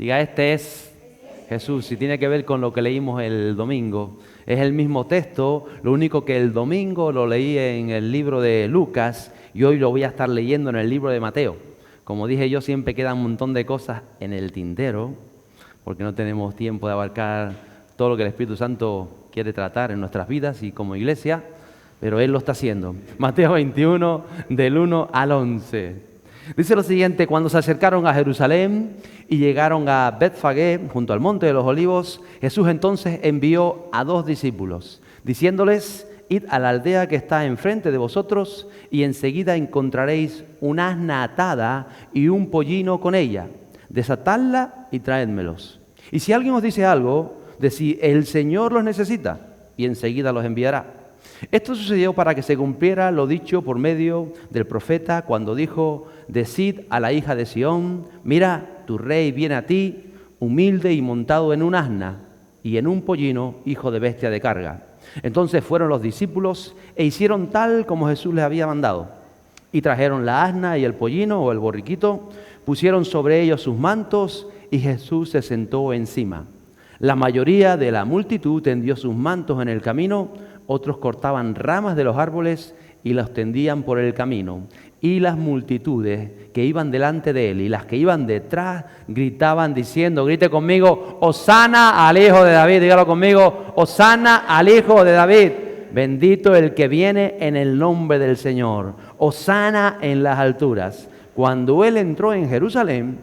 Diga, este es Jesús, y tiene que ver con lo que leímos el domingo. Es el mismo texto, lo único que el domingo lo leí en el libro de Lucas y hoy lo voy a estar leyendo en el libro de Mateo. Como dije yo, siempre queda un montón de cosas en el tintero, porque no tenemos tiempo de abarcar todo lo que el Espíritu Santo quiere tratar en nuestras vidas y como iglesia, pero Él lo está haciendo. Mateo 21, del 1 al 11. Dice lo siguiente: cuando se acercaron a Jerusalén y llegaron a Betfagé, junto al monte de los olivos, Jesús entonces envió a 2 discípulos, diciéndoles: id a la aldea que está enfrente de vosotros y enseguida encontraréis una asna atada y un pollino con ella. Desatadla y traédmelos. Y si alguien os dice algo, decid: el Señor los necesita, y enseguida los enviará. Esto sucedió para que se cumpliera lo dicho por medio del profeta cuando dijo: decid a la hija de Sión, mira, tu rey viene a ti, humilde y montado en un asna y en un pollino, hijo de bestia de carga. Entonces fueron los discípulos e hicieron tal como Jesús les había mandado. Y trajeron la asna y el pollino o el borriquito, pusieron sobre ellos sus mantos y Jesús se sentó encima. La mayoría de la multitud tendió sus mantos en el camino, otros cortaban ramas de los árboles y las tendían por el camino. Y las multitudes que iban delante de él y las que iban detrás gritaban diciendo, grite conmigo, Hosana al Hijo de David, dígalo conmigo, Hosana al Hijo de David, bendito el que viene en el nombre del Señor, Hosana en las alturas. Cuando él entró en Jerusalén,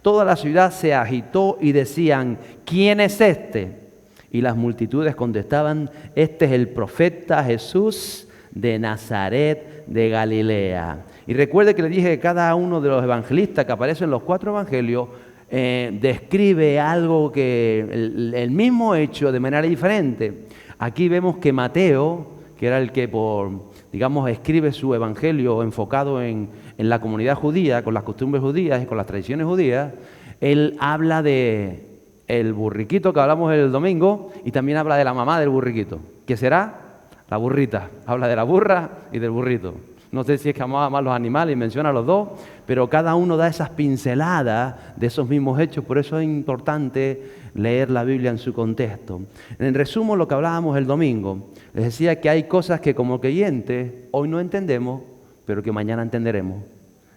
toda la ciudad se agitó y decían, ¿quién es este? Y las multitudes contestaban, este es el profeta Jesús de Nazaret de Galilea. Y recuerde que le dije que cada uno de los evangelistas que aparecen en los 4 evangelios describe algo que el mismo hecho de manera diferente. Aquí vemos que Mateo, que era el que escribe su evangelio enfocado en la comunidad judía, con las costumbres judías y con las tradiciones judías, él habla de el burriquito que hablamos el domingo y también habla de la mamá del burriquito, que será la burrita. Habla de la burra y del burrito. No sé si es que amaba más los animales y menciona a los dos, pero cada uno da esas pinceladas de esos mismos hechos. Por eso es importante leer la Biblia en su contexto. En resumen, lo que hablábamos el domingo, les decía que hay cosas que como creyentes hoy no entendemos, pero que mañana entenderemos.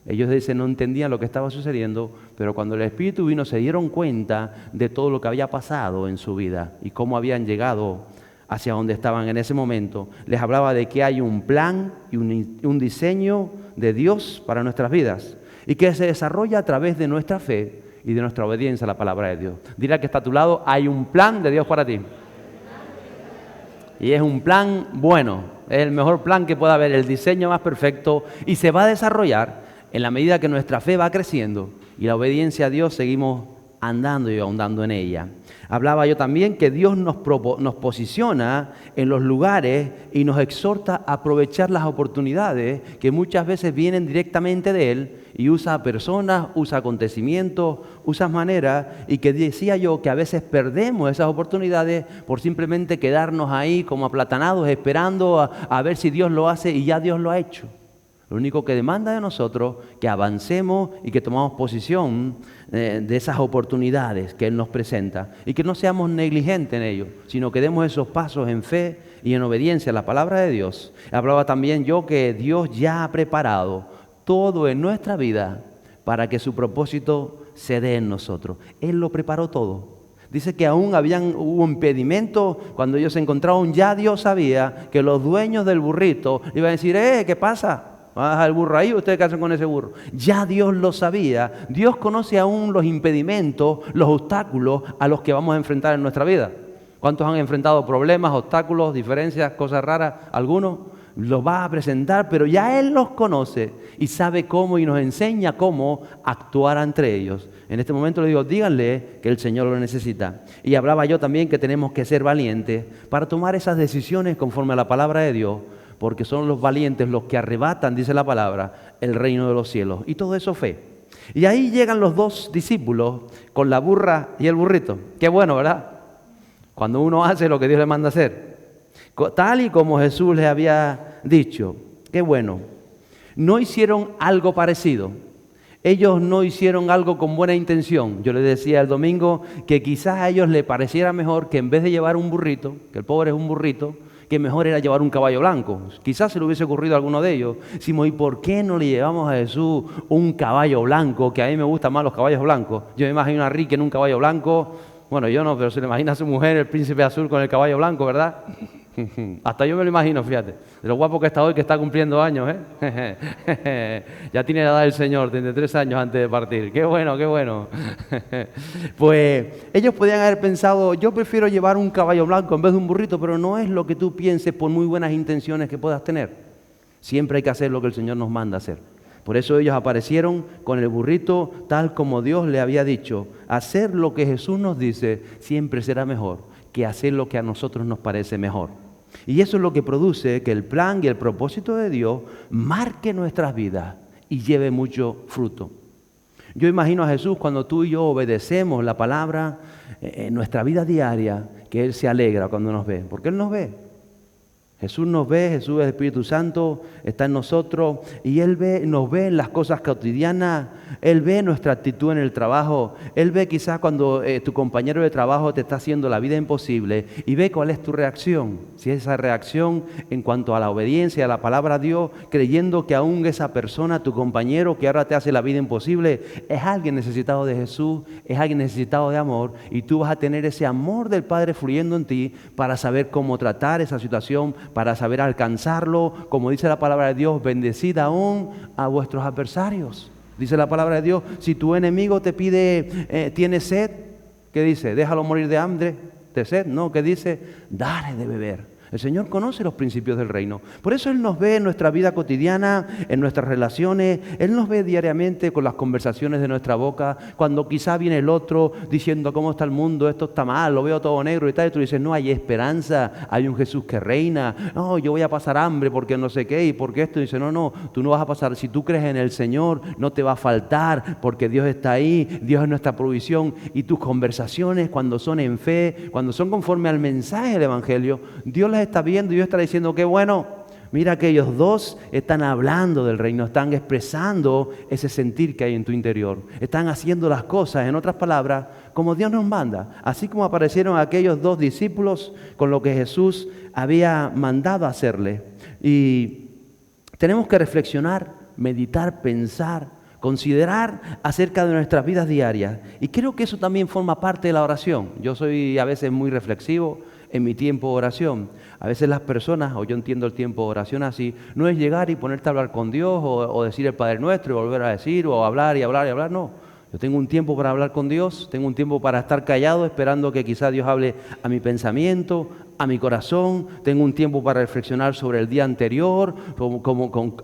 Ellos dicen no entendían lo que estaba sucediendo, pero cuando el Espíritu vino se dieron cuenta de todo lo que había pasado en su vida y cómo habían llegado hacia donde estaban en ese momento. Les hablaba de que hay un plan y un diseño de Dios para nuestras vidas y que se desarrolla a través de nuestra fe y de nuestra obediencia a la palabra de Dios. Dirá que está a tu lado, hay un plan de Dios para ti. Y es un plan bueno, es el mejor plan que pueda haber, el diseño más perfecto y se va a desarrollar en la medida que nuestra fe va creciendo y la obediencia a Dios seguimos andando y ahondando en ella. Hablaba yo también que Dios nos posiciona en los lugares y nos exhorta a aprovechar las oportunidades que muchas veces vienen directamente de Él y usa personas, usa acontecimientos, usa maneras y que decía yo que a veces perdemos esas oportunidades por simplemente quedarnos ahí como aplatanados esperando a ver si Dios lo hace y ya Dios lo ha hecho. Lo único que demanda de nosotros que avancemos y que tomamos posición de esas oportunidades que Él nos presenta y que no seamos negligentes en ello, sino que demos esos pasos en fe y en obediencia a la palabra de Dios. Hablaba también yo que Dios ya ha preparado todo en nuestra vida para que su propósito se dé en nosotros. Él lo preparó todo. Dice que aún hubo impedimentos cuando ellos se encontraron, ya Dios sabía que los dueños del burrito iban a decir, ¿qué pasa? ¿Vas a dejar el burro ahí? ¿Ustedes qué hacen con ese burro? Ya Dios lo sabía. Dios conoce aún los impedimentos, los obstáculos a los que vamos a enfrentar en nuestra vida. ¿Cuántos han enfrentado problemas, obstáculos, diferencias, cosas raras? ¿Algunos? Los va a presentar, pero ya Él los conoce y sabe cómo y nos enseña cómo actuar entre ellos. En este momento le digo, díganle que el Señor lo necesita. Y hablaba yo también que tenemos que ser valientes para tomar esas decisiones conforme a la palabra de Dios, porque son los valientes los que arrebatan, dice la palabra, el reino de los cielos. Y todo eso fe. Y ahí llegan los 2 discípulos con la burra y el burrito. Qué bueno, ¿verdad? Cuando uno hace lo que Dios le manda hacer. Tal y como Jesús les había dicho. Qué bueno. No hicieron algo parecido. Ellos no hicieron algo con buena intención. Yo les decía el domingo que quizás a ellos les pareciera mejor que en vez de llevar un burrito, que el pobre es un burrito, que mejor era llevar un caballo blanco. Quizás se le hubiese ocurrido a alguno de ellos. Decimos, ¿y por qué no le llevamos a Jesús un caballo blanco? Que a mí me gustan más los caballos blancos. Yo me imagino a Rick en un caballo blanco. Bueno, yo no, pero se le imagina a su mujer, el príncipe azul, con el caballo blanco, ¿verdad? Hasta yo me lo imagino, fíjate. De lo guapo que está hoy, que está cumpliendo años, ¿eh? Ya tiene la edad del Señor, 33 años antes de partir. ¡Qué bueno, qué bueno! Pues ellos podían haber pensado, yo prefiero llevar un caballo blanco en vez de un burrito, pero no es lo que tú pienses por muy buenas intenciones que puedas tener. Siempre hay que hacer lo que el Señor nos manda hacer. Por eso ellos aparecieron con el burrito tal como Dios le había dicho. Hacer lo que Jesús nos dice siempre será mejor que hacer lo que a nosotros nos parece mejor. Y eso es lo que produce que el plan y el propósito de Dios marque nuestras vidas y lleve mucho fruto. Yo imagino a Jesús cuando tú y yo obedecemos la palabra en nuestra vida diaria, que Él se alegra cuando nos ve, porque Él nos ve. Jesús nos ve, Jesús es el Espíritu Santo, está en nosotros y Él nos ve en las cosas cotidianas, Él ve nuestra actitud en el trabajo, Él ve quizás cuando tu compañero de trabajo te está haciendo la vida imposible y ve cuál es tu reacción. Si es esa reacción en cuanto a la obediencia a la palabra de Dios, creyendo que aún esa persona, tu compañero que ahora te hace la vida imposible, es alguien necesitado de Jesús, es alguien necesitado de amor y tú vas a tener ese amor del Padre fluyendo en ti para saber cómo tratar esa situación, para saber alcanzarlo, como dice la palabra de Dios, bendecid aún a vuestros adversarios. Dice la palabra de Dios, si tu enemigo te pide, ¿tiene sed? ¿Qué dice? Déjalo morir de hambre, de sed. No, ¿qué dice? Dale de beber. El Señor conoce los principios del reino. Por eso Él nos ve en nuestra vida cotidiana, en nuestras relaciones. Él nos ve diariamente con las conversaciones de nuestra boca. Cuando quizá viene el otro diciendo cómo está el mundo, esto está mal, lo veo todo negro y tal. Y tú dices, no, hay esperanza, hay un Jesús que reina. No, yo voy a pasar hambre porque no sé qué y porque esto. Y dice, no, tú no vas a pasar. Si tú crees en el Señor, no te va a faltar porque Dios está ahí, Dios es nuestra provisión. Y tus conversaciones, cuando son en fe, cuando son conforme al mensaje del Evangelio, Dios las está viendo y Dios está diciendo que bueno, mira que ellos dos están hablando del reino, están expresando ese sentir que hay en tu interior, están haciendo las cosas, en otras palabras, como Dios nos manda, así como aparecieron aquellos dos discípulos con lo que Jesús había mandado hacerle. Y tenemos que reflexionar, meditar, pensar, considerar acerca de nuestras vidas diarias. Y creo que eso también forma parte de la oración. Yo soy a veces muy reflexivo en mi tiempo de oración. A veces las personas, o yo entiendo el tiempo de oración así, no es llegar y ponerte a hablar con Dios o decir el Padre Nuestro y volver a decir o hablar y hablar y hablar, no. Yo tengo un tiempo para hablar con Dios, tengo un tiempo para estar callado esperando que quizá Dios hable a mi pensamiento, a mi corazón, tengo un tiempo para reflexionar sobre el día anterior,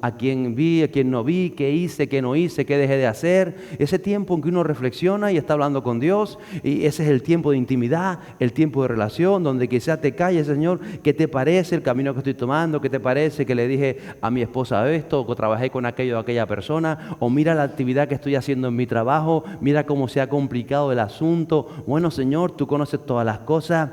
a quién vi, a quién no vi, qué hice, qué no hice, qué dejé de hacer. Ese tiempo en que uno reflexiona y está hablando con Dios, y ese es el tiempo de intimidad, el tiempo de relación, donde quizá te calles, Señor, ¿qué te parece el camino que estoy tomando? ¿Qué te parece que le dije a mi esposa esto, o que trabajé con aquello o aquella persona? O mira la actividad que estoy haciendo en mi trabajo, mira cómo se ha complicado el asunto. Bueno, Señor, tú conoces todas las cosas,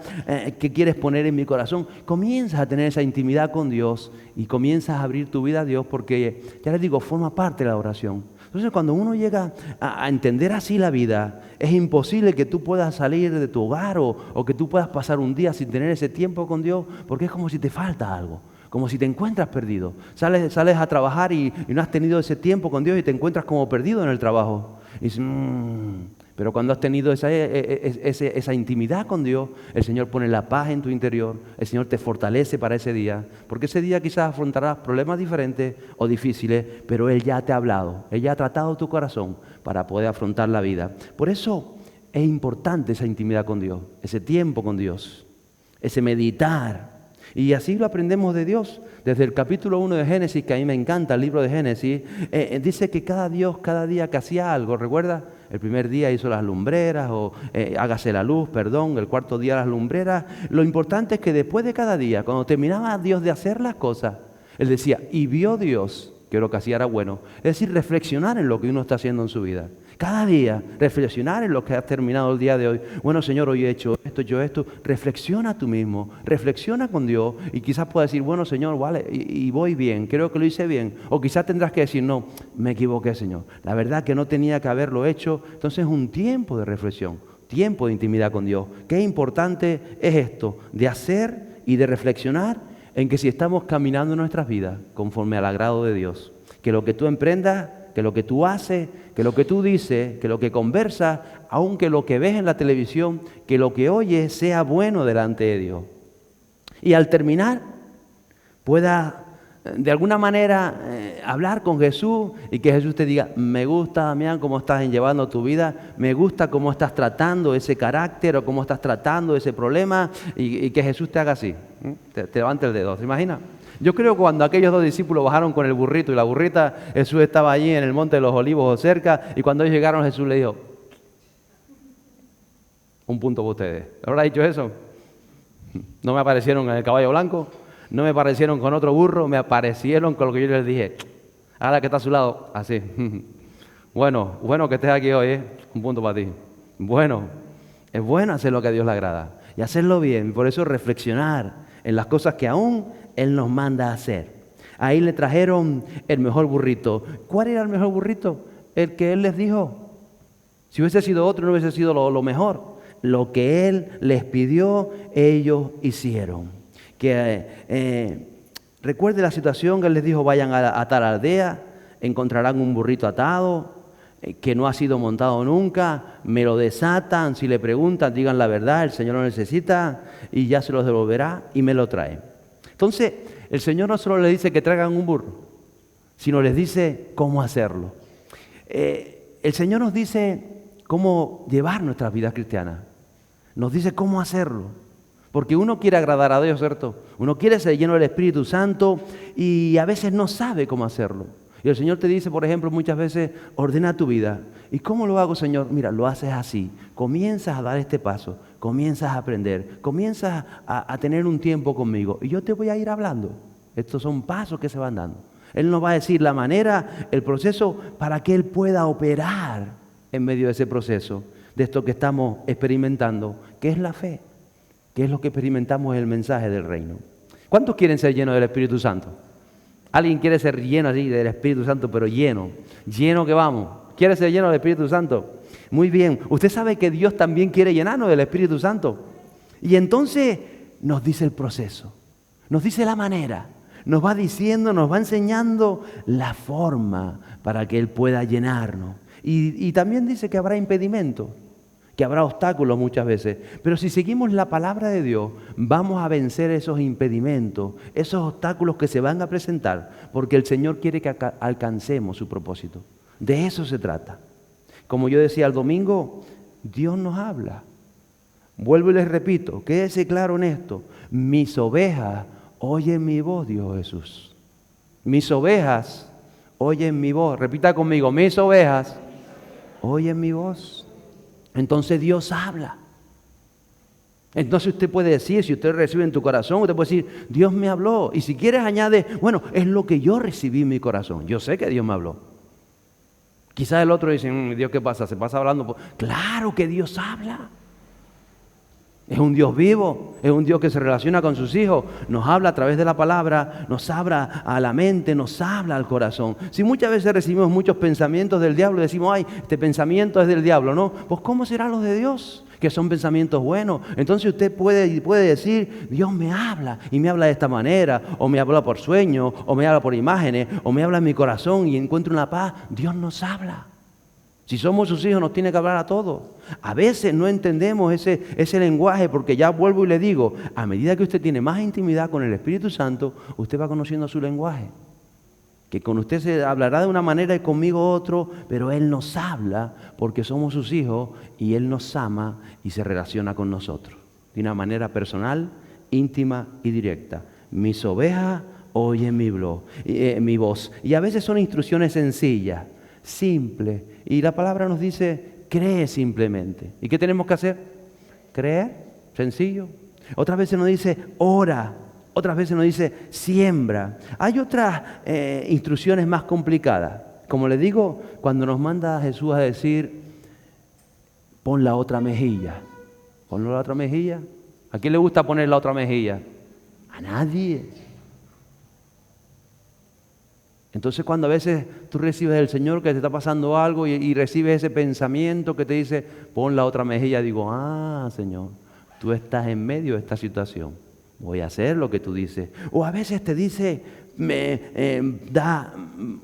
¿qué quieres poner en mi corazón? Comienzas a tener esa intimidad con Dios y comienzas a abrir tu vida a Dios porque, ya les digo, forma parte de la oración. Entonces, cuando uno llega a entender así la vida, es imposible que tú puedas salir de tu hogar o que tú puedas pasar un día sin tener ese tiempo con Dios, porque es como si te falta algo, como si te encuentras perdido. Sales a trabajar y no has tenido ese tiempo con Dios y te encuentras como perdido en el trabajo. Y dices, pero cuando has tenido esa intimidad con Dios, el Señor pone la paz en tu interior, el Señor te fortalece para ese día, porque ese día quizás afrontarás problemas diferentes o difíciles, pero Él ya te ha hablado, Él ya ha tratado tu corazón para poder afrontar la vida. Por eso es importante esa intimidad con Dios, ese tiempo con Dios, ese meditar. Y así lo aprendemos de Dios. Desde el capítulo 1 de Génesis, que a mí me encanta el libro de Génesis, dice que cada día que hacía algo, ¿recuerda? El primer día hizo las lumbreras, hágase la luz, el cuarto día las lumbreras. Lo importante es que después de cada día, cuando terminaba Dios de hacer las cosas, Él decía, y vio Dios que lo que hacía era bueno. Es decir, reflexionar en lo que uno está haciendo en su vida. Cada día reflexionar en lo que has terminado el día de hoy. Bueno, Señor, hoy he hecho esto. Reflexiona tú mismo, reflexiona con Dios y quizás puedas decir, bueno, Señor, vale, y voy bien, creo que lo hice bien. O quizás tendrás que decir, no, me equivoqué, Señor. La verdad que no tenía que haberlo hecho. Entonces es un tiempo de reflexión, tiempo de intimidad con Dios. Qué importante es esto, de hacer y de reflexionar en que si estamos caminando en nuestras vidas conforme al agrado de Dios, que lo que tú emprendas, que lo que tú haces, que lo que tú dices, que lo que conversas, aunque lo que ves en la televisión, que lo que oyes sea bueno delante de Dios. Y al terminar, pueda de alguna manera hablar con Jesús y que Jesús te diga, me gusta, Damián, cómo estás llevando tu vida, me gusta cómo estás tratando ese carácter o cómo estás tratando ese problema y que Jesús te haga así, te levante el dedo, ¿se imagina? Yo creo que cuando aquellos dos discípulos bajaron con el burrito y la burrita, Jesús estaba allí en el Monte de los Olivos o cerca, y cuando ellos llegaron Jesús le dijo, un punto para ustedes. ¿Le habrá dicho eso? No me aparecieron en el caballo blanco, no me aparecieron con otro burro, me aparecieron con lo que yo les dije. Ahora que está a su lado, así. Bueno que estés aquí hoy, ¿eh? Un punto para ti. Bueno, es bueno hacer lo que a Dios le agrada y hacerlo bien. Por eso reflexionar en las cosas que aún Él nos manda a hacer. Ahí le trajeron el mejor burrito. ¿Cuál era el mejor burrito? El que Él les dijo. Si hubiese sido otro, no hubiese sido lo mejor. Lo que Él les pidió, ellos hicieron. Recuerde la situación que Él les dijo, vayan a tal aldea, encontrarán un burrito atado, que no ha sido montado nunca, me lo desatan, si le preguntan, digan la verdad, el Señor lo necesita y ya se los devolverá y me lo trae. Entonces, el Señor no solo les dice que traigan un burro, sino les dice cómo hacerlo. El Señor nos dice cómo llevar nuestras vidas cristianas. Nos dice cómo hacerlo. Porque uno quiere agradar a Dios, ¿cierto? Uno quiere ser lleno del Espíritu Santo y a veces no sabe cómo hacerlo. Y el Señor te dice, por ejemplo, muchas veces, ordena tu vida. ¿Y cómo lo hago, Señor? Mira, lo haces así. Comienzas a dar este paso, comienzas a aprender, comienzas a tener un tiempo conmigo. Y yo te voy a ir hablando. Estos son pasos que se van dando. Él nos va a decir la manera, el proceso, para que Él pueda operar en medio de ese proceso, de esto que estamos experimentando, que es la fe, que es lo que experimentamos en el mensaje del reino. ¿Cuántos quieren ser llenos del Espíritu Santo? ¿Alguien quiere ser lleno así del Espíritu Santo, pero lleno que vamos? ¿Quiere ser lleno del Espíritu Santo? Muy bien. Usted sabe que Dios también quiere llenarnos del Espíritu Santo. Y entonces nos dice el proceso, nos dice la manera, nos va diciendo, nos va enseñando la forma para que Él pueda llenarnos. Y también dice que habrá impedimentos, que habrá obstáculos muchas veces. Pero si seguimos la palabra de Dios, vamos a vencer esos impedimentos, esos obstáculos que se van a presentar, porque el Señor quiere que alcancemos su propósito. De eso se trata. Como yo decía el domingo, Dios nos habla. Vuelvo y les repito, quédese claro en esto. Mis ovejas oyen mi voz, dijo Jesús. Mis ovejas oyen mi voz. Repita conmigo, mis ovejas oyen mi voz. Entonces Dios habla. Entonces usted puede decir, si usted recibe en tu corazón, usted puede decir, Dios me habló. Y si quieres añade, bueno, es lo que yo recibí en mi corazón. Yo sé que Dios me habló. Quizás el otro dice, Dios, ¿qué pasa? ¿Se pasa hablando? Claro que Dios habla. Es un Dios vivo, es un Dios que se relaciona con sus hijos, nos habla a través de la palabra, nos habla a la mente, nos habla al corazón. Si muchas veces recibimos muchos pensamientos del diablo y decimos, ay, este pensamiento es del diablo, ¿no? Pues ¿cómo serán los de Dios? Que son pensamientos buenos. Entonces usted puede decir, Dios me habla y me habla de esta manera, o me habla por sueños, o me habla por imágenes, o me habla en mi corazón y encuentro una paz. Dios nos habla. Si somos sus hijos nos tiene que hablar a todos. A veces no entendemos ese lenguaje porque ya vuelvo y le digo, a medida que usted tiene más intimidad con el Espíritu Santo, usted va conociendo su lenguaje. Que con usted se hablará de una manera y conmigo otro, pero Él nos habla porque somos sus hijos y Él nos ama y se relaciona con nosotros. De una manera personal, íntima y directa. Mis ovejas oyen mi voz. Y a veces son instrucciones sencillas, simples. Y la palabra nos dice, cree simplemente. ¿Y qué tenemos que hacer? Creer, sencillo. Otras veces nos dice, ora. Otras veces nos dice, siembra. Hay otras instrucciones más complicadas como le digo, cuando nos manda Jesús a decir, pon la otra mejilla. Pon la otra mejilla. ¿A quién le gusta poner la otra mejilla? A nadie. Entonces cuando a veces tú recibes del Señor que te está pasando algo y recibes ese pensamiento que te dice, pon la otra mejilla, digo, Señor, tú estás en medio de esta situación. Voy a hacer lo que tú dices. O a veces te dice, da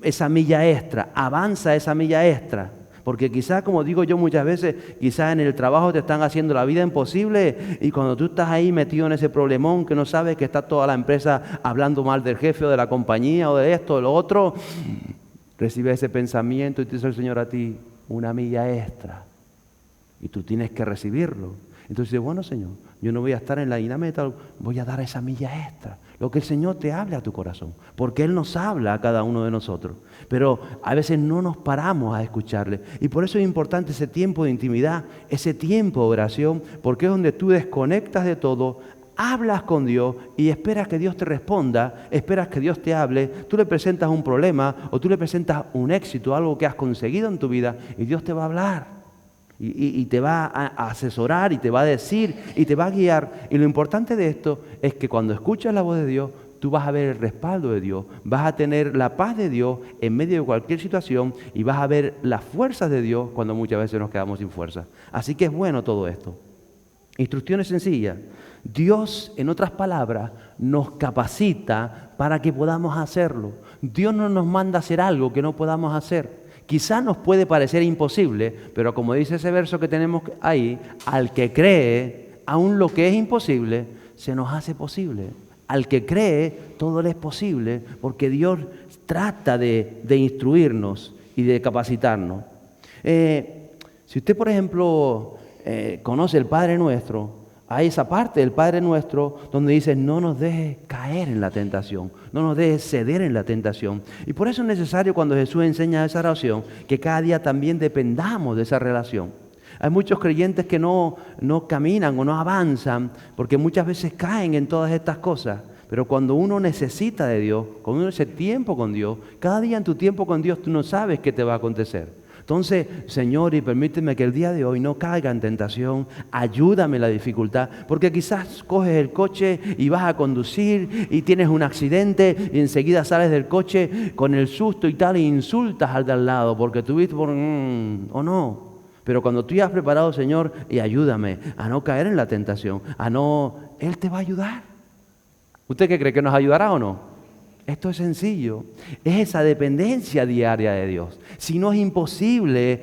esa milla extra, avanza esa milla extra. Porque quizás, como digo yo muchas veces, quizás en el trabajo te están haciendo la vida imposible y cuando tú estás ahí metido en ese problemón que no sabes que está toda la empresa hablando mal del jefe o de la compañía o de esto o de lo otro, recibes ese pensamiento y te dice el Señor a ti, una milla extra. Y tú tienes que recibirlo. Entonces dices, bueno, Señor, yo no voy a estar en la dinamita, voy a dar esa milla extra. Lo que el Señor te hable a tu corazón, porque Él nos habla a cada uno de nosotros. Pero a veces no nos paramos a escucharle. Y por eso es importante ese tiempo de intimidad, ese tiempo de oración, porque es donde tú desconectas de todo, hablas con Dios y esperas que Dios te responda, esperas que Dios te hable, tú le presentas un problema o tú le presentas un éxito, algo que has conseguido en tu vida y Dios te va a hablar. Y te va a asesorar y te va a decir y te va a guiar. Y lo importante de esto es que cuando escuchas la voz de Dios, tú vas a ver el respaldo de Dios, vas a tener la paz de Dios en medio de cualquier situación y vas a ver las fuerzas de Dios cuando muchas veces nos quedamos sin fuerza. Así que es bueno todo esto. Instrucciones sencillas. Dios, en otras palabras, nos capacita para que podamos hacerlo. Dios no nos manda a hacer algo que no podamos hacer. Quizá nos puede parecer imposible, pero como dice ese verso que tenemos ahí, al que cree, aun lo que es imposible, se nos hace posible. Al que cree, todo le es posible, porque Dios trata de instruirnos y de capacitarnos. Si usted, por ejemplo, conoce el Padre Nuestro, hay esa parte del Padre Nuestro donde dice, no nos dejes caer en la tentación, no nos dejes ceder en la tentación. Y por eso es necesario cuando Jesús enseña esa oración, que cada día también dependamos de esa relación. Hay muchos creyentes que no caminan o no avanzan porque muchas veces caen en todas estas cosas. Pero cuando uno necesita de Dios, cuando uno hace tiempo con Dios, cada día en tu tiempo con Dios tú no sabes qué te va a acontecer. Entonces, Señor, y permíteme que el día de hoy no caiga en tentación, ayúdame en la dificultad, porque quizás coges el coche y vas a conducir y tienes un accidente y enseguida sales del coche con el susto y tal e insultas al de al lado porque tuviste por o no. Pero cuando tú ya has preparado, Señor, y ayúdame a no caer en la tentación, Él te va a ayudar. ¿Usted qué cree, que nos ayudará o no? Esto es sencillo, es esa dependencia diaria de Dios. Si no es imposible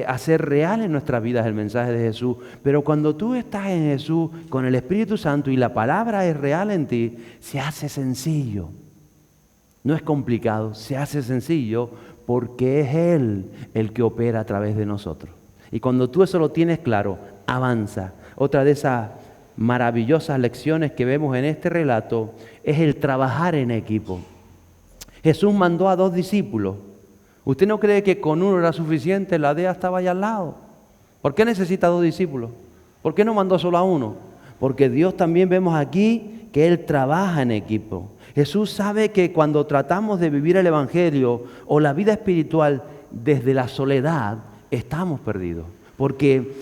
hacer real en nuestras vidas el mensaje de Jesús, pero cuando tú estás en Jesús con el Espíritu Santo y la palabra es real en ti, se hace sencillo. No es complicado, se hace sencillo porque es Él el que opera a través de nosotros. Y cuando tú eso lo tienes claro, avanza. Otra de esas maravillosas lecciones que vemos en este relato es el trabajar en equipo. Jesús mandó a 2 discípulos. ¿Usted no cree que con uno era suficiente? La DEA estaba allá al lado. ¿Por qué necesita 2 discípulos? ¿Por qué no mandó solo a uno? Porque Dios también vemos aquí que Él trabaja en equipo. Jesús sabe que cuando tratamos de vivir el Evangelio o la vida espiritual desde la soledad, estamos perdidos. Porque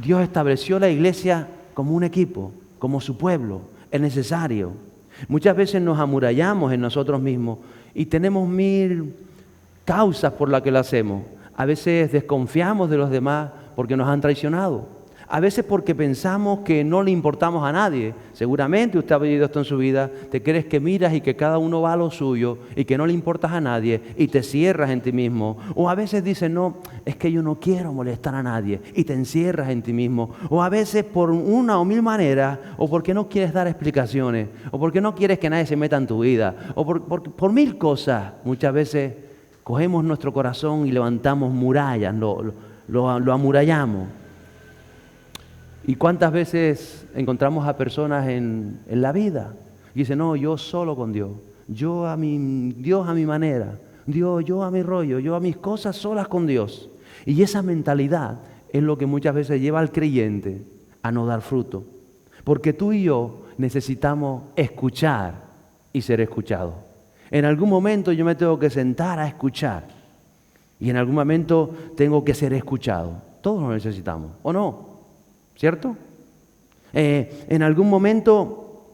Dios estableció la iglesia como un equipo, como su pueblo, es necesario. Muchas veces nos amurallamos en nosotros mismos y tenemos 1000 causas por las que lo hacemos. A veces desconfiamos de los demás porque nos han traicionado. A veces porque pensamos que no le importamos a nadie. Seguramente usted ha vivido esto en su vida. Te crees que miras y que cada uno va a lo suyo y que no le importas a nadie y te cierras en ti mismo. O a veces dices, no, es que yo no quiero molestar a nadie y te encierras en ti mismo. O a veces por una o 1000 maneras, o porque no quieres dar explicaciones, o porque no quieres que nadie se meta en tu vida, o por 1000 cosas. Muchas veces cogemos nuestro corazón y levantamos murallas, lo amurallamos. ¿Y cuántas veces encontramos a personas en la vida? Y dicen, no, yo solo con Dios. Dios a mi manera. Yo a mi rollo. Yo a mis cosas solas con Dios. Y esa mentalidad es lo que muchas veces lleva al creyente a no dar fruto. Porque tú y yo necesitamos escuchar y ser escuchados. En algún momento yo me tengo que sentar a escuchar. Y en algún momento tengo que ser escuchado. Todos lo necesitamos, ¿o no? ¿Cierto? En algún momento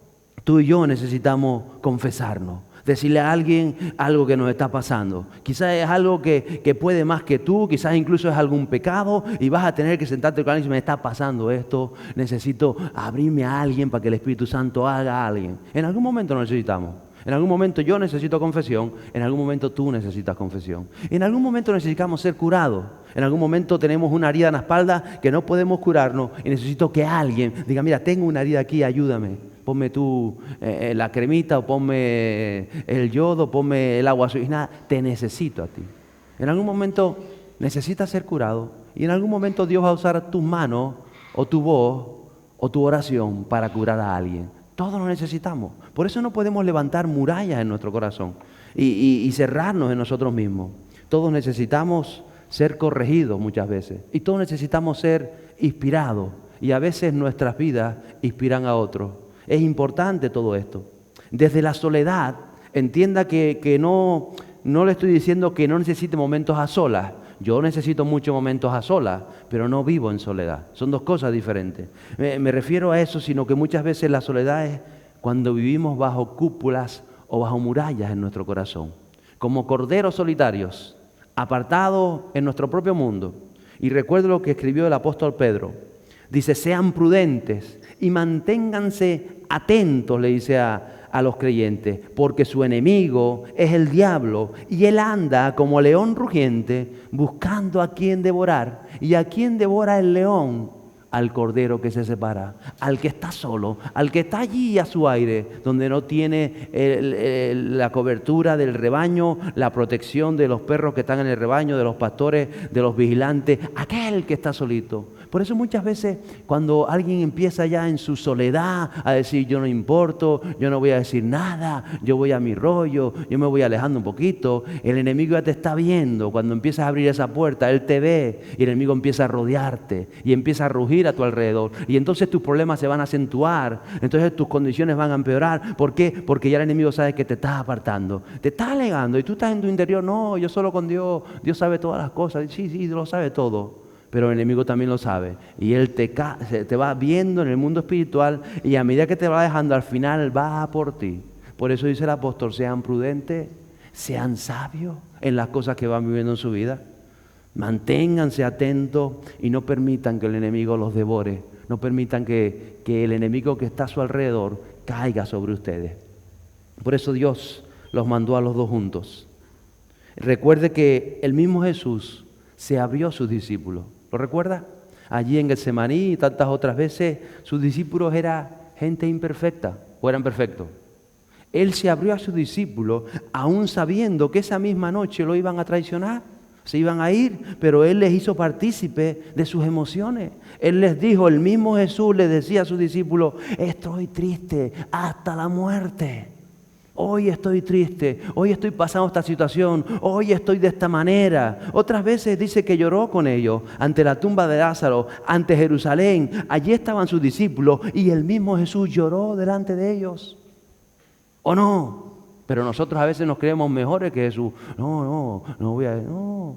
tú y yo necesitamos confesarnos. Decirle a alguien algo que nos está pasando. Quizás es algo que puede más que tú, quizás incluso es algún pecado y vas a tener que sentarte con alguien y decir, me está pasando esto, necesito abrirme a alguien para que el Espíritu Santo haga a alguien. En algún momento lo necesitamos. En algún momento yo necesito confesión, en algún momento tú necesitas confesión. En algún momento necesitamos ser curados. En algún momento tenemos una herida en la espalda que no podemos curarnos y necesito que alguien diga, mira, tengo una herida aquí, ayúdame. Ponme tú la cremita o ponme el yodo, ponme el agua oxigenada. Te necesito a ti. En algún momento necesitas ser curado y en algún momento Dios va a usar tus manos o tu voz o tu oración para curar a alguien. Todos lo necesitamos. Por eso no podemos levantar murallas en nuestro corazón y cerrarnos en nosotros mismos. Todos necesitamos ser corregidos muchas veces y todos necesitamos ser inspirados y a veces nuestras vidas inspiran a otros. Es importante todo esto. Desde la soledad, entienda que no le estoy diciendo que no necesite momentos a solas. Yo necesito muchos momentos a solas, pero no vivo en soledad. Son dos cosas diferentes. Me refiero a eso, sino que muchas veces la soledad es cuando vivimos bajo cúpulas o bajo murallas en nuestro corazón. Como corderos solitarios, apartados en nuestro propio mundo. Y recuerdo lo que escribió el apóstol Pedro. Dice, sean prudentes y manténganse atentos, le dice a los creyentes, porque su enemigo es el diablo y él anda como león rugiente buscando a quien devorar. ¿Y a quien devora el león? Al cordero que se separa, al que está solo, al que está allí a su aire, donde no tiene la cobertura del rebaño, la protección de los perros que están en el rebaño, de los pastores, de los vigilantes, aquel que está solito. Por eso muchas veces cuando alguien empieza ya en su soledad a decir yo no importo, yo no voy a decir nada, yo voy a mi rollo, yo me voy alejando un poquito, el enemigo ya te está viendo. Cuando empiezas a abrir esa puerta, él te ve y el enemigo empieza a rodearte y empieza a rugir a tu alrededor y entonces tus problemas se van a acentuar, entonces tus condiciones van a empeorar. ¿Por qué? Porque ya el enemigo sabe que te estás apartando, te estás alegando y tú estás en tu interior, no, yo solo con Dios, Dios sabe todas las cosas, sí, Dios lo sabe todo. Pero el enemigo también lo sabe y él te va viendo en el mundo espiritual y a medida que te va dejando al final va por ti. Por eso dice el apóstol, sean prudentes, sean sabios en las cosas que van viviendo en su vida. Manténganse atentos y no permitan que el enemigo los devore. No permitan que el enemigo que está a su alrededor caiga sobre ustedes. Por eso Dios los mandó a los dos juntos. Recuerde que el mismo Jesús se abrió a sus discípulos. ¿Lo recuerda? Allí en Getsemaní y tantas otras veces, sus discípulos eran gente imperfecta o eran perfectos. Él se abrió a sus discípulos aún sabiendo que esa misma noche lo iban a traicionar. Se iban a ir, pero Él les hizo partícipe de sus emociones. Él les dijo, el mismo Jesús les decía a sus discípulos, estoy triste hasta la muerte. Hoy estoy triste, hoy estoy pasando esta situación, hoy estoy de esta manera. Otras veces dice que lloró con ellos ante la tumba de Lázaro, ante Jerusalén. Allí estaban sus discípulos y el mismo Jesús lloró delante de ellos. ¿O no? Pero nosotros a veces nos creemos mejores que Jesús. No voy a... No.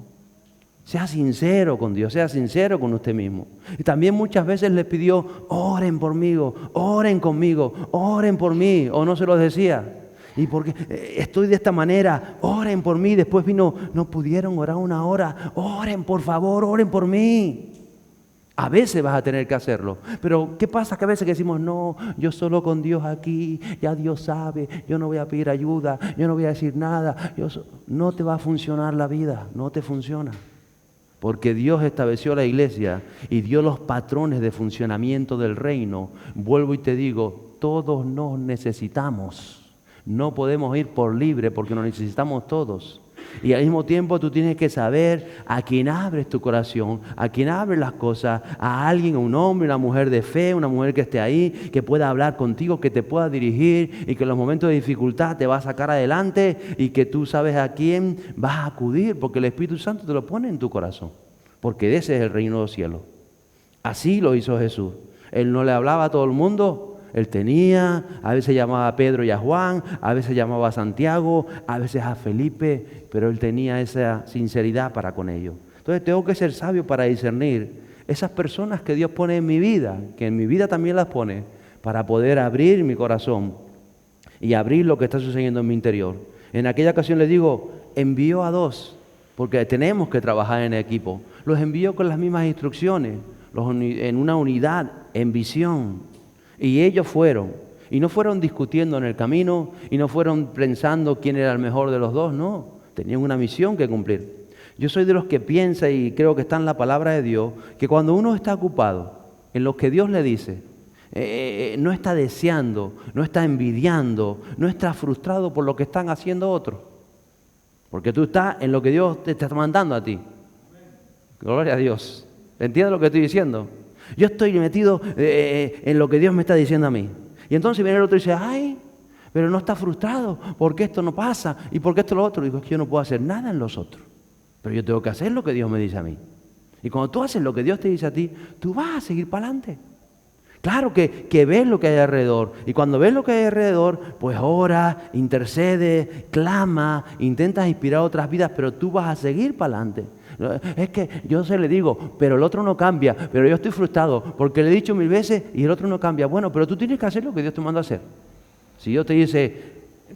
Sea sincero con Dios, sea sincero con usted mismo. Y también muchas veces les pidió, oren por mí, oren conmigo, oren por mí. ¿O no se los decía? Y porque estoy de esta manera, oren por mí. Después vino, no pudieron orar una hora, oren por favor, oren por mí. A veces vas a tener que hacerlo. Pero ¿qué pasa? Que a veces decimos, no, yo solo con Dios aquí, ya Dios sabe, yo no voy a pedir ayuda, yo no voy a decir nada. No te va a funcionar la vida, no te funciona. Porque Dios estableció la iglesia y dio los patrones de funcionamiento del reino. Vuelvo y te digo, todos nos necesitamos. No podemos ir por libre porque nos necesitamos todos. Y al mismo tiempo tú tienes que saber a quién abres tu corazón, a quién abres las cosas, a alguien, a un hombre, una mujer de fe, una mujer que esté ahí, que pueda hablar contigo, que te pueda dirigir y que en los momentos de dificultad te va a sacar adelante y que tú sabes a quién vas a acudir porque el Espíritu Santo te lo pone en tu corazón, porque ese es el reino de los cielos. Así lo hizo Jesús. Él no le hablaba a todo el mundo. Él tenía, a veces llamaba a Pedro y a Juan, a veces llamaba a Santiago, a veces a Felipe, pero Él tenía esa sinceridad para con ellos. Entonces tengo que ser sabio para discernir esas personas que Dios pone en mi vida, que en mi vida también las pone, para poder abrir mi corazón y abrir lo que está sucediendo en mi interior. En aquella ocasión les digo, envío a 2, porque tenemos que trabajar en equipo. Los envío con las mismas instrucciones, en una unidad, en visión. Y ellos fueron, y no fueron discutiendo en el camino, y no fueron pensando quién era el mejor de los dos, no. Tenían una misión que cumplir. Yo soy de los que piensa, y creo que está en la palabra de Dios, que cuando uno está ocupado en lo que Dios le dice, no está deseando, no está envidiando, no está frustrado por lo que están haciendo otros. Porque tú estás en lo que Dios te está mandando a ti. Gloria a Dios. ¿Entiendes lo que estoy diciendo? Yo estoy metido en lo que Dios me está diciendo a mí. Y entonces viene el otro y dice, ay, pero no está frustrado, ¿por qué esto no pasa? ¿Y por qué esto lo otro? Y digo, es que yo no puedo hacer nada en los otros. Pero yo tengo que hacer lo que Dios me dice a mí. Y cuando tú haces lo que Dios te dice a ti, tú vas a seguir para adelante. Claro que ves lo que hay alrededor. Y cuando ves lo que hay alrededor, pues ora, intercede, clama, intentas inspirar otras vidas, pero tú vas a seguir para adelante. Es que yo se le digo, pero el otro no cambia, pero yo estoy frustrado porque le he dicho 1000 veces y el otro no cambia. Bueno, pero tú tienes que hacer lo que Dios te manda a hacer. Si Dios te dice,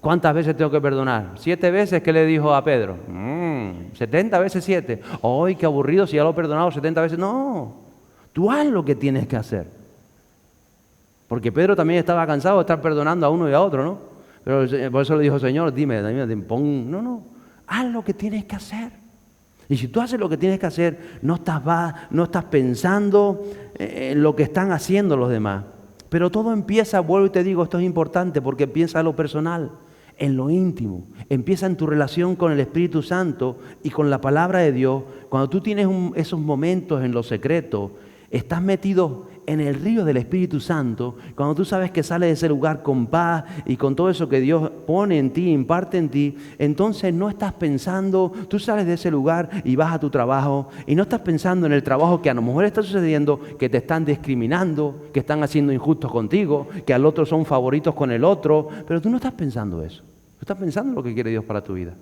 ¿cuántas veces tengo que perdonar? 7 veces, ¿qué le dijo a Pedro? 70 veces 7. ¡Ay, qué aburrido si ya lo he perdonado 70 veces! No, tú haz lo que tienes que hacer. Porque Pedro también estaba cansado de estar perdonando a uno y a otro, ¿no? Pero por eso le dijo, Señor, dime, pon... No, haz lo que tienes que hacer. Y si tú haces lo que tienes que hacer, no estás pensando en lo que están haciendo los demás. Pero todo empieza, vuelvo y te digo, esto es importante porque empieza en lo personal, en lo íntimo. Empieza en tu relación con el Espíritu Santo y con la palabra de Dios. Cuando tú tienes esos momentos en lo secreto, estás metido en el río del Espíritu Santo, cuando tú sabes que sales de ese lugar con paz y con todo eso que Dios pone en ti, imparte en ti, entonces no estás pensando, tú sales de ese lugar y vas a tu trabajo y no estás pensando en el trabajo que a lo mejor está sucediendo, que te están discriminando, que están haciendo injustos contigo, que al otro son favoritos con el otro, pero tú no estás pensando eso, tú estás pensando en lo que quiere Dios para tu vida.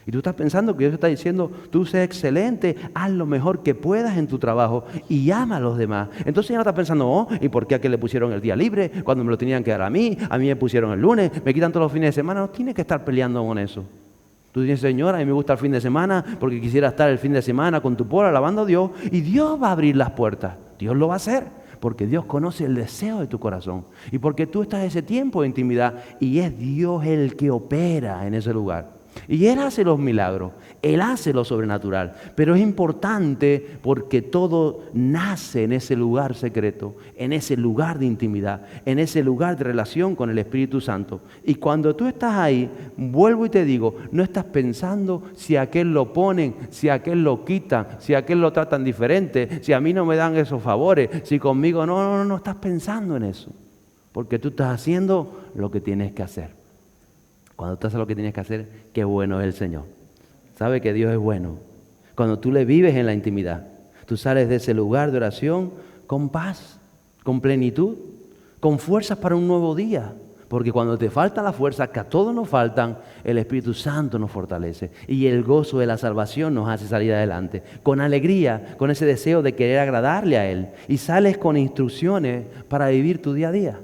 Y tú estás pensando que Dios está diciendo, tú sé excelente, haz lo mejor que puedas en tu trabajo y ama a los demás. Entonces ya no estás pensando, oh, ¿y por qué a qué le pusieron el día libre cuando me lo tenían que dar a mí me pusieron el lunes, me quitan todos los fines de semana? No tienes que estar peleando con eso. Tú dices, Señor, a mí me gusta el fin de semana porque quisiera estar el fin de semana con tu pueblo alabando a Dios y Dios va a abrir las puertas. Dios lo va a hacer porque Dios conoce el deseo de tu corazón y porque tú estás en ese tiempo de intimidad y es Dios el que opera en ese lugar. Y Él hace los milagros, Él hace lo sobrenatural, pero es importante porque todo nace en ese lugar secreto, en ese lugar de intimidad, en ese lugar de relación con el Espíritu Santo. Y cuando tú estás ahí, vuelvo y te digo, no estás pensando si a aquel lo ponen, si a aquel lo quitan, si a aquel lo tratan diferente, si a mí no me dan esos favores, si conmigo no estás pensando en eso, porque tú estás haciendo lo que tienes que hacer. Cuando tú haces lo que tienes que hacer, qué bueno es el Señor. Sabe que Dios es bueno. Cuando tú le vives en la intimidad, tú sales de ese lugar de oración con paz, con plenitud, con fuerzas para un nuevo día. Porque cuando te faltan las fuerzas, que a todos nos faltan, el Espíritu Santo nos fortalece. Y el gozo de la salvación nos hace salir adelante. Con alegría, con ese deseo de querer agradarle a Él. Y sales con instrucciones para vivir tu día a día.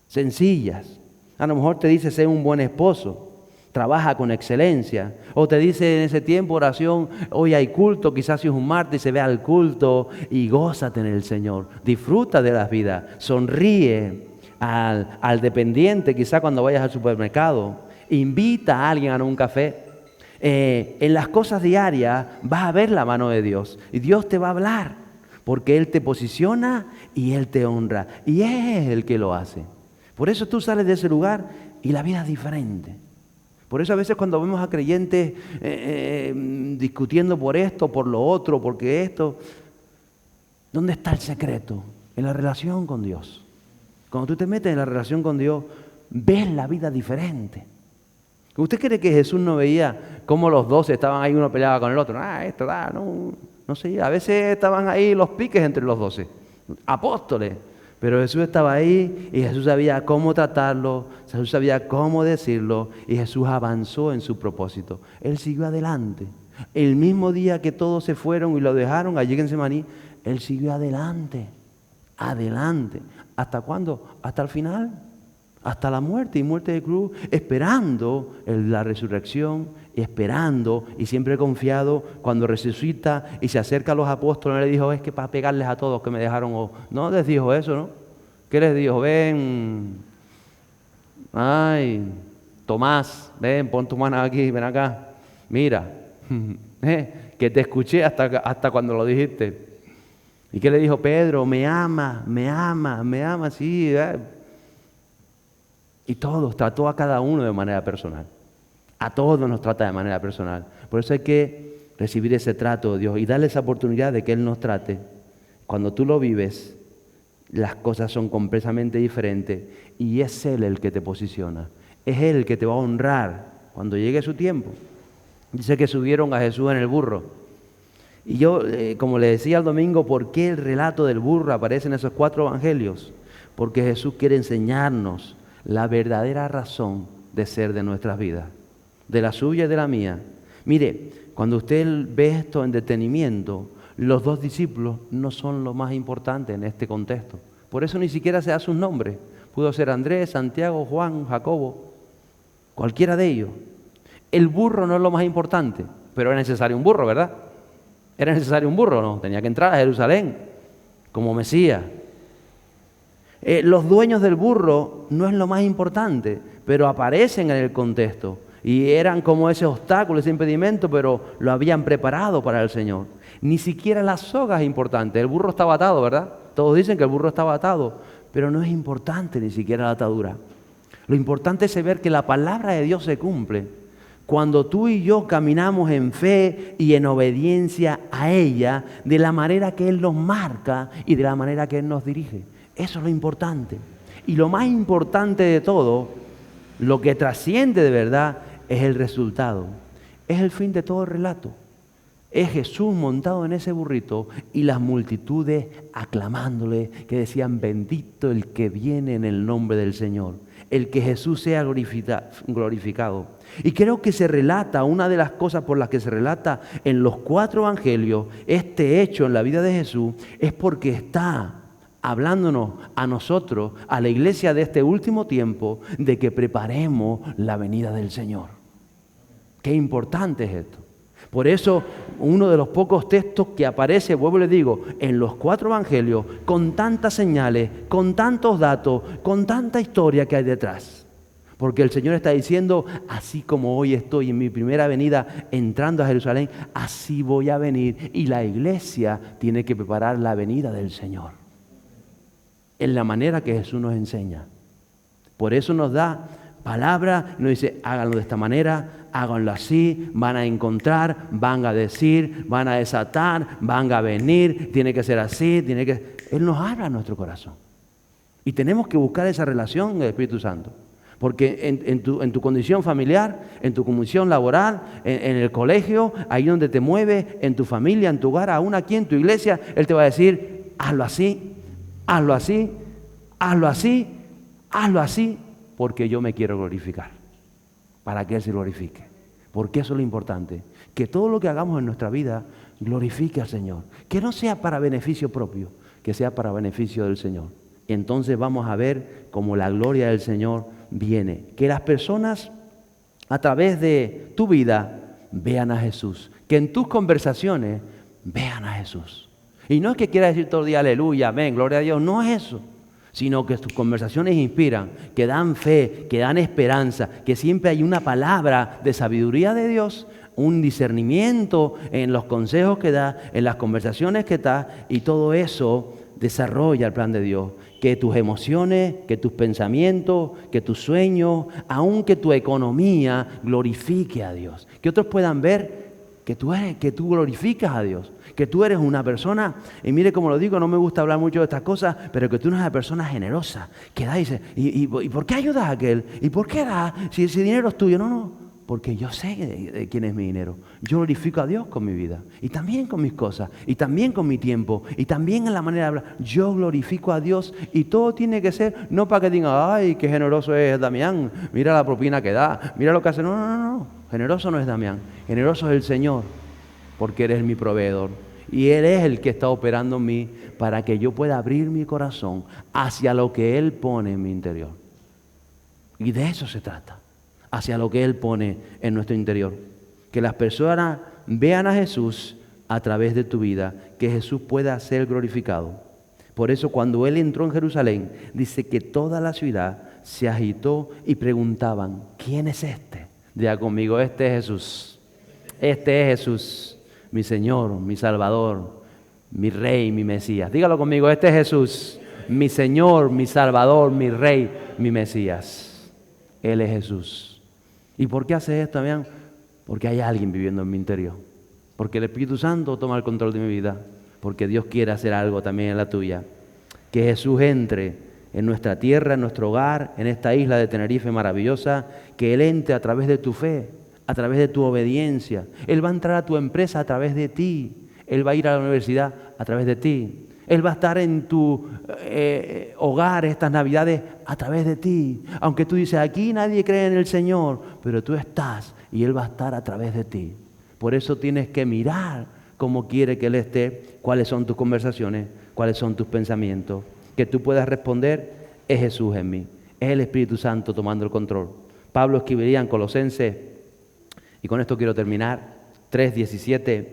Sencillas. A lo mejor te dice ser un buen esposo, trabaja con excelencia. O te dice en ese tiempo oración, hoy hay culto, quizás si es un martes se vea el culto y gózate en el Señor. Disfruta de las vidas, sonríe al dependiente, quizás cuando vayas al supermercado. Invita a alguien a un café. En las cosas diarias vas a ver la mano de Dios y Dios te va a hablar porque Él te posiciona y Él te honra y es el que lo hace. Por eso tú sales de ese lugar y la vida es diferente. Por eso a veces cuando vemos a creyentes discutiendo por esto, por lo otro, porque esto, ¿dónde está el secreto? En la relación con Dios. Cuando tú te metes en la relación con Dios, ves la vida diferente. ¿Usted cree que Jesús no veía cómo los 12 estaban ahí, uno peleaba con el otro? No sé, a veces estaban ahí los piques entre los 12, apóstoles. Pero Jesús estaba ahí y Jesús sabía cómo tratarlo, Jesús sabía cómo decirlo y Jesús avanzó en su propósito. Él siguió adelante. El mismo día que todos se fueron y lo dejaron allí en Semaní, Él siguió adelante, adelante. ¿Hasta cuándo? Hasta el final, hasta la muerte y muerte de cruz, esperando la resurrección, esperando y siempre confiado. Cuando resucita y se acerca a los apóstoles, no le dijo, es que para pegarles a todos que me dejaron. No les dijo eso, ¿no? ¿Qué les dijo? Ven, ay, Tomás, ven, pon tu mano aquí, ven acá, mira, que te escuché hasta cuando lo dijiste. ¿Y qué le dijo Pedro? Me ama, sí. Y todos, trató a cada uno de manera personal. A todos nos trata de manera personal. Por eso hay que recibir ese trato de Dios y darle esa oportunidad de que Él nos trate. Cuando tú lo vives, las cosas son completamente diferentes y es Él el que te posiciona. Es Él el que te va a honrar cuando llegue su tiempo. Dice que subieron a Jesús en el burro. Y yo, como le decía el domingo, ¿por qué el relato del burro aparece en esos 4 evangelios? Porque Jesús quiere enseñarnos la verdadera razón de ser de nuestras vidas, de la suya y de la mía. Mire, cuando usted ve esto en detenimiento, los 2 discípulos no son lo más importante en este contexto. Por eso ni siquiera se da sus nombres. Pudo ser Andrés, Santiago, Juan, Jacobo, cualquiera de ellos. El burro no es lo más importante, pero era necesario un burro, ¿verdad? Era necesario un burro, ¿no? Tenía que entrar a Jerusalén como Mesías. Los dueños del burro no es lo más importante, pero aparecen en el contexto. Y eran como ese obstáculo, ese impedimento, pero lo habían preparado para el Señor. Ni siquiera la soga es importante. El burro estaba atado, ¿verdad? Todos dicen que el burro estaba atado, pero no es importante ni siquiera la atadura. Lo importante es saber que la palabra de Dios se cumple cuando tú y yo caminamos en fe y en obediencia a ella, de la manera que Él nos marca y de la manera que Él nos dirige. Eso es lo importante. Y lo más importante de todo, lo que trasciende de verdad, es el resultado. Es el fin de todo el relato. Es Jesús montado en ese burrito y las multitudes aclamándole, que decían, bendito el que viene en el nombre del Señor. El que Jesús sea glorificado. Y creo que se relata, una de las cosas por las que se relata en los 4 evangelios, este hecho en la vida de Jesús, es porque está hablándonos a nosotros, a la iglesia de este último tiempo, de que preparemos la venida del Señor. Qué importante es esto. Por eso, uno de los pocos textos que aparece, vuelvo y le digo, en los 4 evangelios, con tantas señales, con tantos datos, con tanta historia que hay detrás. Porque el Señor está diciendo, así como hoy estoy en mi primera venida entrando a Jerusalén, así voy a venir. Y la iglesia tiene que preparar la venida del Señor. En la manera que Jesús nos enseña. Por eso nos da palabra, nos dice, háganlo de esta manera, háganlo así, van a encontrar, van a decir, van a desatar, van a venir, tiene que ser así, Él nos habla a nuestro corazón. Y tenemos que buscar esa relación con el Espíritu Santo. Porque en tu condición familiar, en tu condición laboral, en el colegio, ahí donde te mueves, en tu familia, en tu hogar, aún aquí en tu iglesia, Él te va a decir, hazlo así, hazlo así, hazlo así, hazlo así, porque yo me quiero glorificar, para que Él se glorifique. Porque eso es lo importante, que todo lo que hagamos en nuestra vida glorifique al Señor, que no sea para beneficio propio, que sea para beneficio del Señor. Y entonces vamos a ver cómo la gloria del Señor viene, que las personas a través de tu vida vean a Jesús, que en tus conversaciones vean a Jesús. Y no es que quieras decir todo el día aleluya, amén, gloria a Dios, no es eso, sino que tus conversaciones inspiran, que dan fe, que dan esperanza, que siempre hay una palabra de sabiduría de Dios, un discernimiento en los consejos que da, en las conversaciones que da, y todo eso desarrolla el plan de Dios. Que tus emociones, que tus pensamientos, que tus sueños, aun que tu economía glorifique a Dios. Que otros puedan ver que tú glorificas a Dios. Que tú eres una persona, y mire como lo digo, no me gusta hablar mucho de estas cosas, pero que tú eres una persona generosa. Que da y dice, ¿y por qué ayudas a aquel? ¿Y por qué da? Si ese dinero es tuyo. No. Porque yo sé de quién es mi dinero. Yo glorifico a Dios con mi vida. Y también con mis cosas. Y también con mi tiempo. Y también en la manera de hablar. Yo glorifico a Dios. Y todo tiene que ser, no para que digan, ay, qué generoso es Damián. Mira la propina que da. Mira lo que hace. No, no, no, no. Generoso no es Damián. Generoso es el Señor. Porque Él es mi proveedor. Y Él es el que está operando en mí para que yo pueda abrir mi corazón hacia lo que Él pone en mi interior. Y de eso se trata. Hacia lo que Él pone en nuestro interior. Que las personas vean a Jesús a través de tu vida, que Jesús pueda ser glorificado. Por eso cuando Él entró en Jerusalén, dice que toda la ciudad se agitó y preguntaban, ¿quién es este? Diga conmigo, este es Jesús. Este es Jesús, mi Señor, mi Salvador, mi Rey, mi Mesías. Dígalo conmigo, este es Jesús, mi Señor, mi Salvador, mi Rey, mi Mesías. Él es Jesús. ¿Y por qué hace esto, Damián? Porque hay alguien viviendo en mi interior. Porque el Espíritu Santo toma el control de mi vida. Porque Dios quiere hacer algo también en la tuya. Que Jesús entre en nuestra tierra, en nuestro hogar, en esta isla de Tenerife maravillosa. Que Él entre a través de tu fe, a través de tu obediencia. Él va a entrar a tu empresa a través de ti. Él va a ir a la universidad a través de ti. Él va a estar en tu hogar estas Navidades a través de ti. Aunque tú dices, aquí nadie cree en el Señor, pero tú estás y Él va a estar a través de ti. Por eso tienes que mirar cómo quiere que Él esté, cuáles son tus conversaciones, cuáles son tus pensamientos. Que tú puedas responder, es Jesús en mí, es el Espíritu Santo tomando el control. Pablo escribiría en Colosenses, y con esto quiero terminar, 3:17,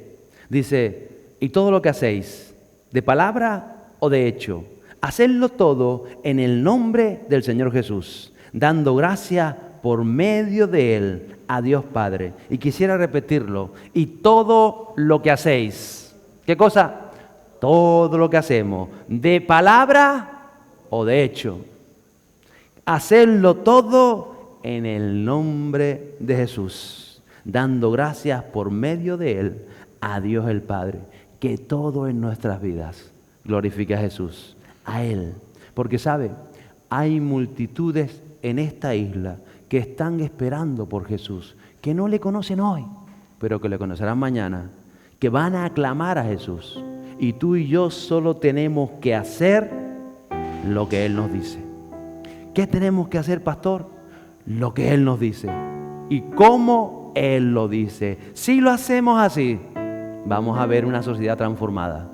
dice, y todo lo que hacéis, de palabra o de hecho, hacedlo todo en el nombre del Señor Jesús, dando gracias por medio de Él a Dios Padre. Y quisiera repetirlo, y todo lo que hacéis, ¿qué cosa? Todo lo que hacemos, de palabra o de hecho, hacedlo todo en el nombre de Jesús, dando gracias por medio de Él a Dios el Padre. Que todo en nuestras vidas glorifique a Jesús, a Él. Porque, ¿sabe? Hay multitudes en esta isla que están esperando por Jesús, que no le conocen hoy, pero que le conocerán mañana, que van a aclamar a Jesús. Y tú y yo solo tenemos que hacer lo que Él nos dice. ¿Qué tenemos que hacer, pastor? Lo que Él nos dice. ¿Y cómo Él lo dice? Si lo hacemos así, vamos a ver una sociedad transformada,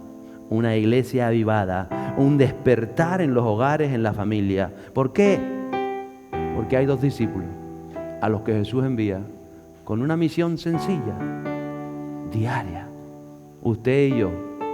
una iglesia avivada, un despertar en los hogares, en la familia. ¿Por qué? Porque hay 2 discípulos a los que Jesús envía con una misión sencilla, diaria. Usted y yo.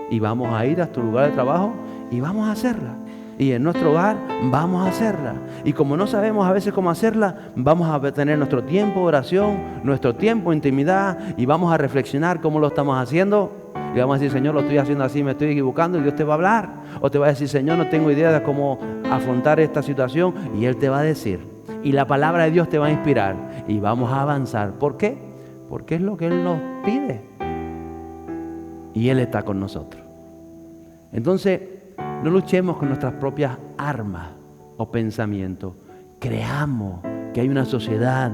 Y vamos a ir a tu lugar de trabajo y vamos a hacerla. Y en nuestro hogar vamos a hacerla. Y como no sabemos a veces cómo hacerla, vamos a tener nuestro tiempo de oración, nuestro tiempo de intimidad y vamos a reflexionar cómo lo estamos haciendo. Y vamos a decir, Señor, lo estoy haciendo así, me estoy equivocando, y Dios te va a hablar. O te va a decir, Señor, no tengo idea de cómo afrontar esta situación, y Él te va a decir. Y la palabra de Dios te va a inspirar y vamos a avanzar. ¿Por qué? Porque es lo que Él nos pide. Y Él está con nosotros. Entonces, no luchemos con nuestras propias armas o pensamientos. Creamos que hay una sociedad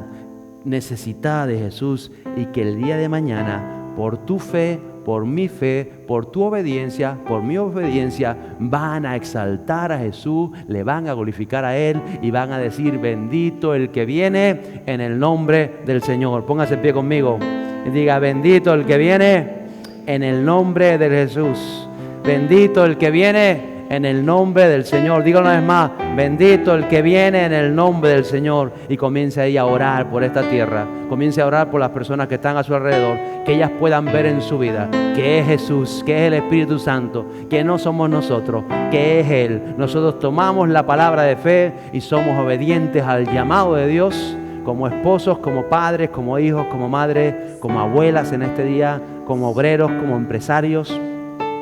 necesitada de Jesús y que el día de mañana, por tu fe, por mi fe, por tu obediencia, por mi obediencia, van a exaltar a Jesús, le van a glorificar a Él y van a decir, bendito el que viene en el nombre del Señor. Póngase en pie conmigo y diga, bendito el que viene en el nombre de Jesús. Bendito el que viene en el nombre del Señor. Dígalo una vez más, bendito el que viene en el nombre del Señor. Y comience ahí a orar por esta tierra. Comience a orar por las personas que están a su alrededor, que ellas puedan ver en su vida que es Jesús, que es el Espíritu Santo, que no somos nosotros, que es Él. Nosotros tomamos la palabra de fe y somos obedientes al llamado de Dios, como esposos, como padres, como hijos, como madres, como abuelas en este día, como obreros, como empresarios,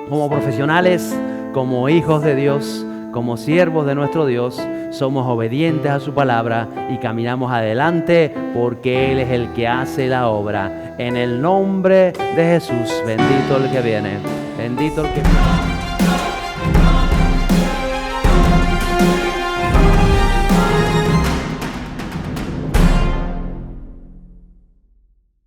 como profesionales, como hijos de Dios, como siervos de nuestro Dios. Somos obedientes a su palabra y caminamos adelante porque Él es el que hace la obra. En el nombre de Jesús, bendito el que viene, bendito el que viene.